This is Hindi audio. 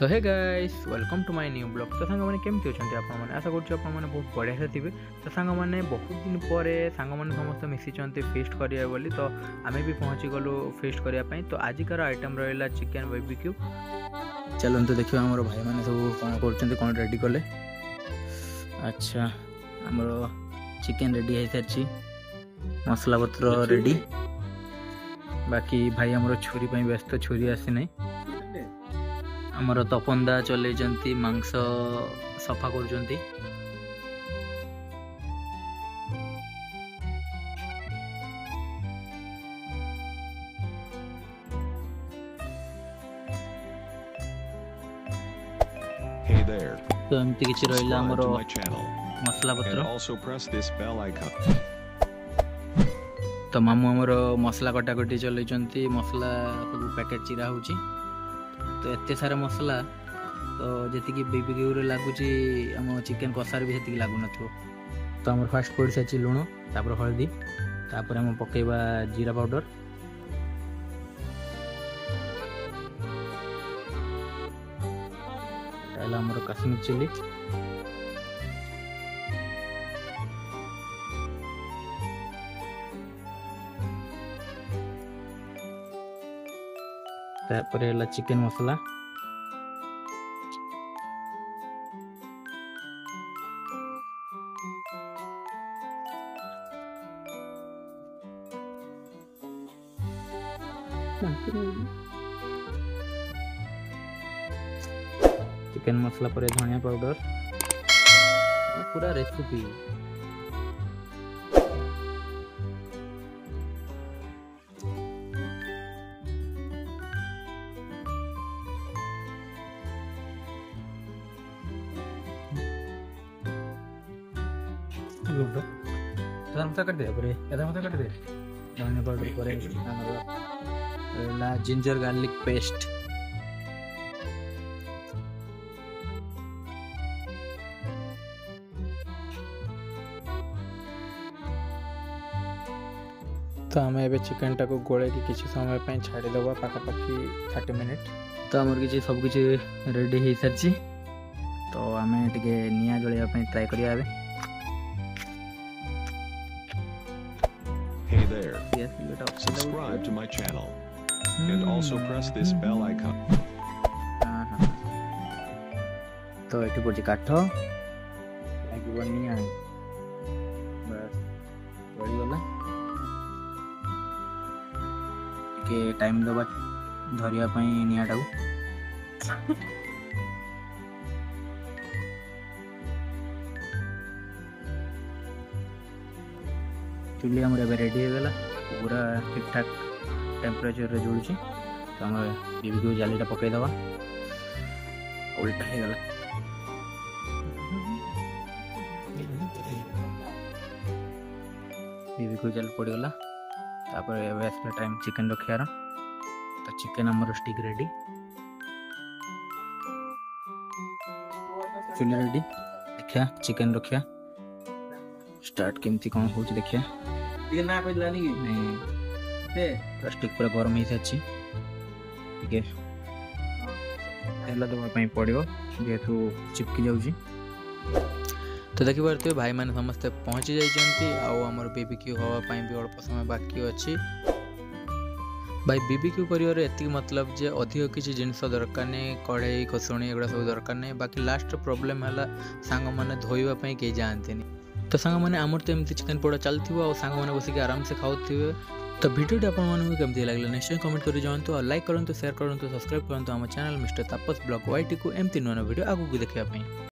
So hey guys welcome to my new blog. तो सांग मैंने केमती अच्छा आप आशा कर बहुत बढ़िया से थे। तो सांग मैंने बहुत दिन पर सांग मैंने समस्त मिशिंट फेस्ट करेंगे बोली तो आम भी पहुँची गलु फेस्ट करने। तो आजिकार आइटम रहा चिकेन बारबेक्यू। चलते देखिए आम भाई मैंने सब कौन कर रेडी कले। अच्छा आमर चिकेन रेडी हो सारी मसला पत्र रेडी। बाकी भाई आमर छुरी व्यस्त छुरी आसी ना। आमर तपंदा चलती मांस सफा कर। तो एमती किसी रहा आमर मसला पत्र। तो मामू आमर मसला कटाकटी चलती मसला सब पैकेट चिरा हो। तो एत सारा मसला तो जी बीबीक्यू लगुच आम चिकेन कषार भी से लगुन। तो आम फास्ट पड़ सारी लुण तापर हलदी तापर आम पकेबा जीरा पाउडर आमर काश्मीर चिली तापर चिकेन मसला चिकेन मसला पर धनिया पाउडर पूरा रेसिपी। कट दे धनिया पाउडर पर जिंजर गार्लिक पेस्ट तो आम ए चिकेन टाक गोले किसी समय छाड़ीदे पाखापाखि 30 मिनिट। तो आमर किसी सबकि रेडी हो सारी। तो आम टे निआ जलैया ट्राए करिया। Hey there. Subscribe to my channel and also press this bell icon. तो ये पड़े काठ लगे निआ बस गला टे टाइम दबा धरिया निआटा चुली आम रेडी होगा पूरा ठीक ठाक टेम्परेचर जोड़ी। तो आम बीबीक्यू जालीटा पकईदे उल्टा होगा। बीबीक्यू जाली पड़गला तापर आसला टाइम चिकेन रखार। तो चिकेन आमर स्टिक रेडी चुली रेडी। देखिया चिकेन रखिया स्टार्ट केमती कौन हो देखिया। प्लास्टिक पूरा गरम हो सारी तेल देवाई पड़ो जेहेतु चिपकी जाऊँगी। तो देखी पारे भाई मैंने समस्ते पहुँची जामर बीबीक्यू हाँपाई भी अल्प समय बाकी अच्छी। भाई बीबीक्यू कर मतलब जे अधिक किसी जिनस दरकार नहीं कढ़ई खसुणी एगुड़ा सब दरकार नहीं। बाकी लास्ट प्रोब्लेम है सांग मैंने धोईवाई कहीं जाते। तो सांग मैंने आमर तो एमती चिकेन पोड़ा चलती और सांग मैंने बसिक आराम से खाऊ। तो वीडियो आपको केमती लगे निश्चय कमेंट कर जातु और लाइक करूँ शेयर करूँ सब्सक्राइब करूँ आम चैनल मिस्टर तापस ब्लॉग वाईटी को एमती नुआ वीडियो आगू देखापी।